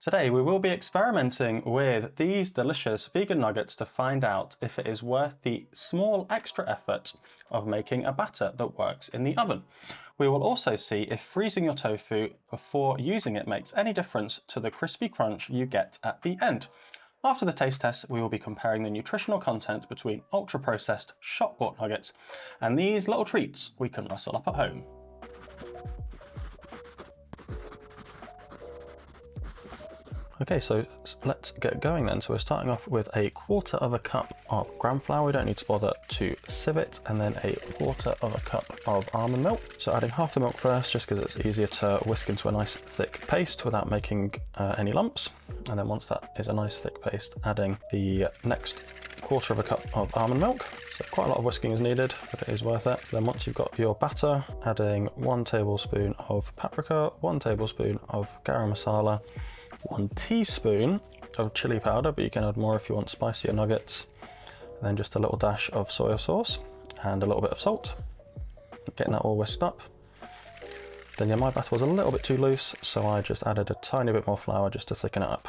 Today we will be experimenting with these delicious vegan nuggets to find out if it is worth the small extra effort of making a batter that works in the oven. We will also see if freezing your tofu before using it makes any difference to the crispy crunch you get at the end. After the taste test, we will be comparing the nutritional content between ultra-processed shop-bought nuggets and these little treats we can rustle up at home. Okay, so let's get going then. So we're starting off with a 1/4 cup of gram flour. We don't need to bother to sieve it, and then a 1/4 cup of almond milk. So adding half the milk first, just because it's easier to whisk into a nice thick paste without making any lumps. And then once that is a nice thick paste, adding the next 1/4 cup of almond milk. So quite a lot of whisking is needed, but it is worth it. Then once you've got your batter, adding 1 tablespoon of paprika, 1 tablespoon of garam masala, 1 teaspoon of chili powder, but you can add more if you want spicier nuggets, and then just a little dash of soy sauce and a little bit of salt. Getting that all whisked up. Then yeah, my batter was a little bit too loose, so I just added a tiny bit more flour just to thicken it up.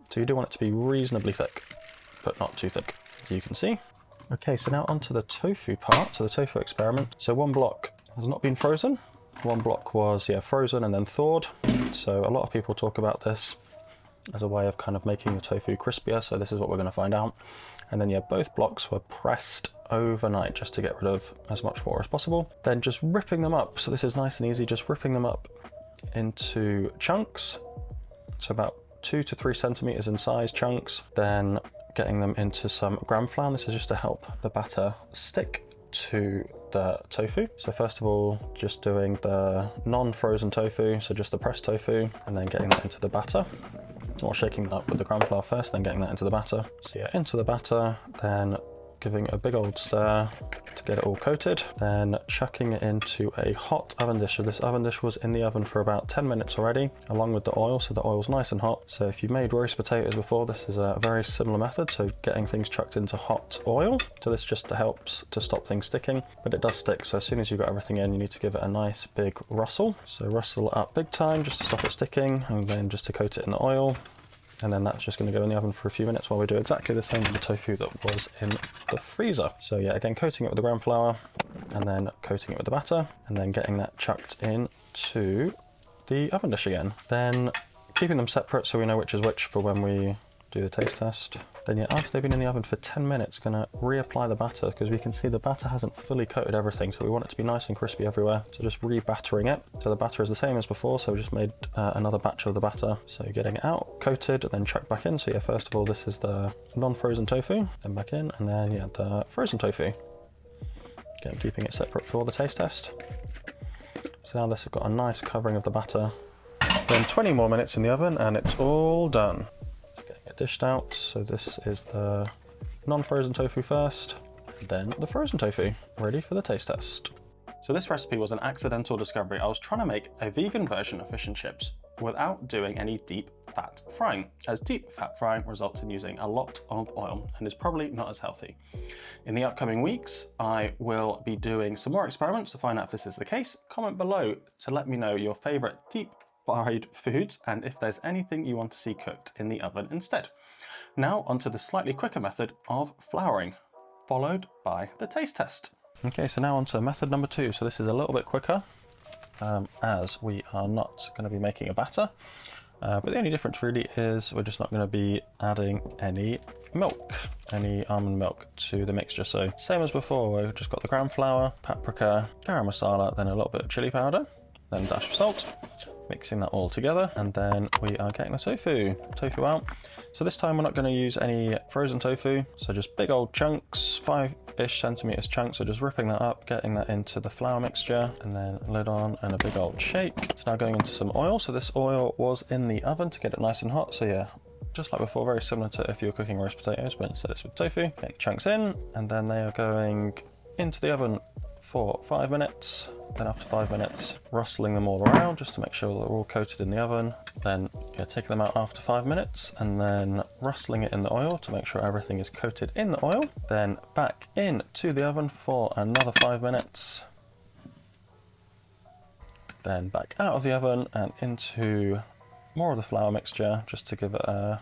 So you do want it to be reasonably thick, but not too thick, as you can see. Okay, so now onto the tofu part, so the tofu experiment. So 1 block has not been frozen. 1 block was frozen and then thawed. So a lot of people talk about this as a way of kind of making the tofu crispier, so this is what we're going to find out. And then both blocks were pressed overnight just to get rid of as much water as possible. Then just ripping them up, so this is nice and easy, just ripping them up into chunks, so about 2 to 3 centimeters in size chunks. Then getting them into some gram flour. This is just to help the batter stick to the tofu. So first of all, just doing the non-frozen tofu, so just the pressed tofu, and then getting that into the batter, or shaking that up with the gram flour first, then getting that into the batter. So yeah, into the batter, then giving a big old stir to get it all coated, then chucking it into a hot oven dish. So this oven dish was in the oven for about 10 minutes already, along with the oil, so the oil's nice and hot. So if you've made roast potatoes before, this is a very similar method, so getting things chucked into hot oil. So this just helps to stop things sticking, but it does stick, so as soon as you've got everything in, you need to give it a nice big rustle. So rustle it up big time just to stop it sticking, and then just to coat it in the oil. And then that's just going to go in the oven for a few minutes while we do exactly the same with the tofu that was in the freezer. So yeah, again, coating it with the gram flour, and then coating it with the batter, and then getting that chucked into the oven dish again. Then keeping them separate so we know which is which for when we do the taste test. Then yeah, after they've been in the oven for 10 minutes, gonna reapply the batter, because we can see the batter hasn't fully coated everything, so we want it to be nice and crispy everywhere. So just re-battering it. So the batter is the same as before, so we just made another batch of the batter. So getting it out, coated, and then chucked back in. So yeah, first of all, this is the non-frozen tofu, then back in, and then yeah, the frozen tofu. Again, keeping it separate for the taste test. So now this has got a nice covering of the batter. Then 20 more minutes in the oven, and it's all done. Dished out. So this is the non-frozen tofu first, then the frozen tofu, ready for the taste test. So this recipe was an accidental discovery. I was trying to make a vegan version of fish and chips without doing any deep fat frying, as deep fat frying results in using a lot of oil and is probably not as healthy. In the upcoming weeks, I will be doing some more experiments to find out if this is the case. Comment below to let me know your favorite deep fried foods and if there's anything you want to see cooked in the oven instead. Now onto the slightly quicker method of flouring, followed by the taste test. Okay, so now onto method number 2. So this is a little bit quicker, as we are not going to be making a batter, but the only difference really is we're just not going to be adding any milk, any almond milk to the mixture. So same as before, we've just got the gram flour, paprika, garam masala, then a little bit of chili powder, then a dash of salt. Mixing that all together, and then we are getting the tofu out. So this time we're not going to use any frozen tofu, so just big old chunks, 5-ish centimeters chunks. So just ripping that up, getting that into the flour mixture, and then lid on and a big old shake. It's now going into some oil. So this oil was in the oven to get it nice and hot. So yeah, just like before, very similar to if you were cooking roast potatoes, but instead it's with tofu. Getting chunks in, and then they are going into the oven for 5 minutes. Then after 5 minutes, rustling them all around just to make sure they're all coated in the oven. Then taking them out after 5 minutes, and then rustling it in the oil to make sure everything is coated in the oil. Then back into the oven for another 5 minutes. Then back out of the oven and into more of the flour mixture just to give it a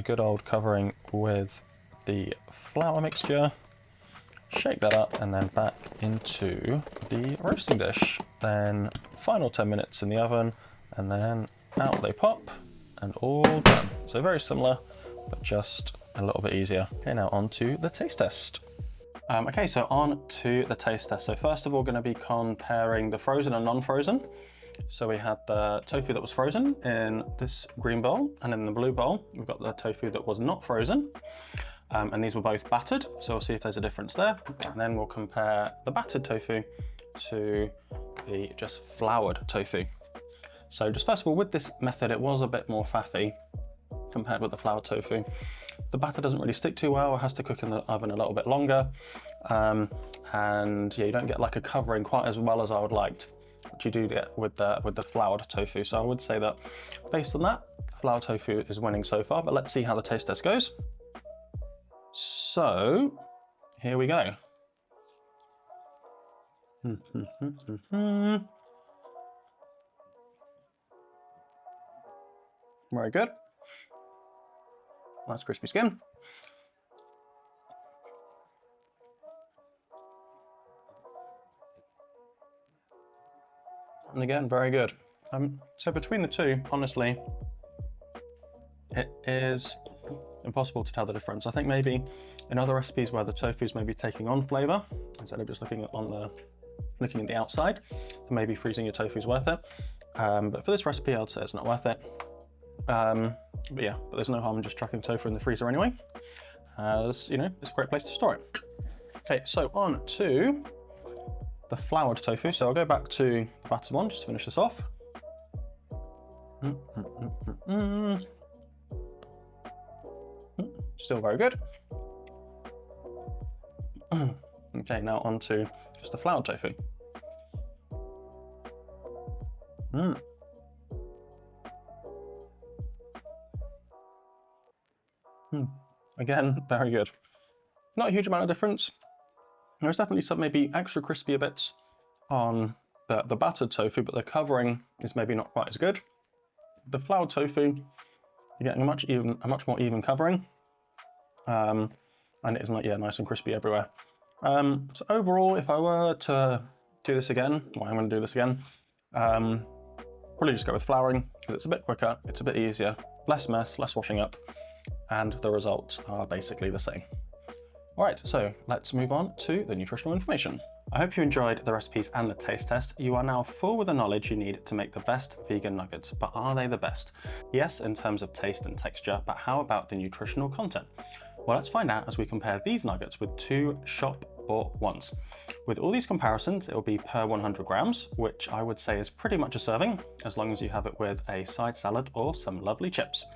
good old covering with the flour mixture. Shake that up and then back into the roasting dish. Then final 10 minutes in the oven and then out they pop and all done. So very similar, but just a little bit easier. Okay, now on to the taste test. Okay, so on to the taste test. So first of all, going to be comparing the frozen and non-frozen. So we had the tofu that was frozen in this green bowl, and in the blue bowl, we've got the tofu that was not frozen. And these were both battered, so we'll see if there's a difference there. And then we'll compare the battered tofu to the just floured tofu. So just first of all, with this method, it was a bit more fatty compared with the floured tofu. The batter doesn't really stick too well. It has to cook in the oven a little bit longer. And yeah, you don't get like a covering quite as well as I would like, which you do get with the floured tofu. So I would say that based on that, floured tofu is winning so far, but let's see how the taste test goes. So here we go. Very good. Nice crispy skin. And again, very good. So between the two, honestly, it is impossible to tell the difference. I think maybe in other recipes where the tofu is maybe taking on flavor, instead of just looking at the outside, then maybe freezing your tofu is worth it. But for this recipe, I'd say it's not worth it. But yeah, but there's no harm in just chucking tofu in the freezer anyway, as you know, it's a great place to store it. Okay, so on to the floured tofu. So I'll go back to the battered one just to finish this off. Still very good. Okay, now on to just the floured tofu. Again, very good. Not a huge amount of difference. There's definitely some maybe extra crispier bits on the battered tofu, but the covering is maybe not quite as good. The floured tofu, you're getting a much more even covering, and it is not nice and crispy everywhere. So overall, if I were to do this again, well, I'm going to do this again, probably just go with flouring because it's a bit quicker, it's a bit easier, less mess, less washing up, and the results are basically the same. All right, so let's move on to the nutritional information. I hope you enjoyed the recipes and the taste test. You are now full with the knowledge you need to make the best vegan nuggets, but are they the best? Yes, in terms of taste and texture, but how about the nutritional content? Well, let's find out as we compare these nuggets with two shop-bought ones. With all these comparisons, it will be per 100 grams, which I would say is pretty much a serving, as long as you have it with a side salad or some lovely chips.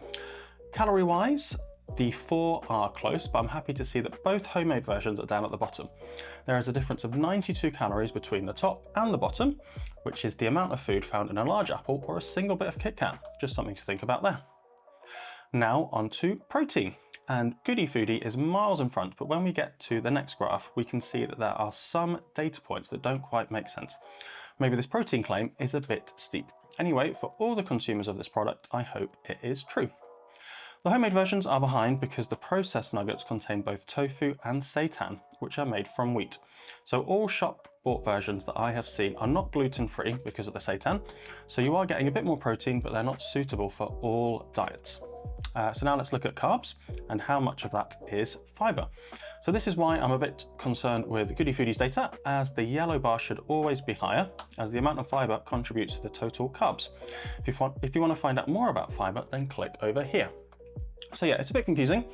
Calorie-wise, the four are close, but I'm happy to see that both homemade versions are down at the bottom. There is a difference of 92 calories between the top and the bottom, which is the amount of food found in a large apple or a single bit of Kit Kat. Just something to think about there. Now on to protein. And Goody Foodie is miles in front, but when we get to the next graph, we can see that there are some data points that don't quite make sense. Maybe this protein claim is a bit steep. Anyway, for all the consumers of this product, I hope it is true. The homemade versions are behind because the processed nuggets contain both tofu and seitan, which are made from wheat. So all shop-bought versions that I have seen are not gluten-free because of the seitan, so you are getting a bit more protein, but they're not suitable for all diets. So now let's look at carbs and how much of that is fiber. So this is why I'm a bit concerned with Goody Foodie's data, as the yellow bar should always be higher, as the amount of fiber contributes to the total carbs. If you want to find out more about fiber, then click over here. So yeah, it's a bit confusing.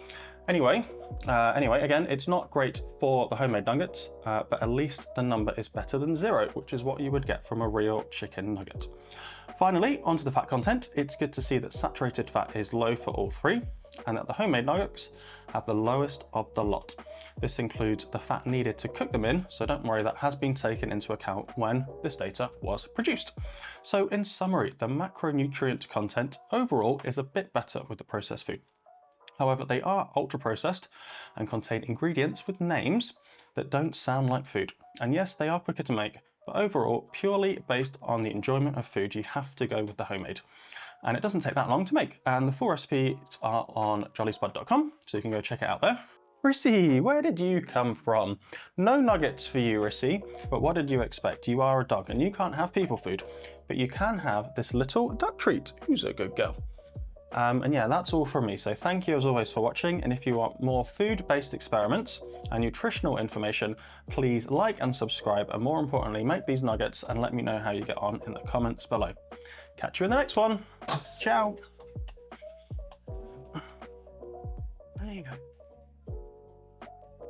Anyway, again, it's not great for the homemade nuggets, but at least the number is better than 0, which is what you would get from a real chicken nugget. Finally, onto the fat content. It's good to see that saturated fat is low for all three, and that the homemade nuggets have the lowest of the lot. This includes the fat needed to cook them in, so don't worry, that has been taken into account when this data was produced. So in summary, the macronutrient content overall is a bit better with the processed food. However, they are ultra processed and contain ingredients with names that don't sound like food. And yes, they are quicker to make, but overall, purely based on the enjoyment of food, you have to go with the homemade. and it doesn't take that long to make. And the full recipes are on jollyspud.com, so you can go check it out there. Rissy, where did you come from? No nuggets for you, Rissy, but what did you expect? You are a dog and you can't have people food, but you can have this little duck treat. Who's a good girl? And yeah, that's all from me. So thank you as always for watching. And if you want more food-based experiments and nutritional information, please like and subscribe. And more importantly, make these nuggets and let me know how you get on in the comments below. Catch you in the next one. Ciao. There you go.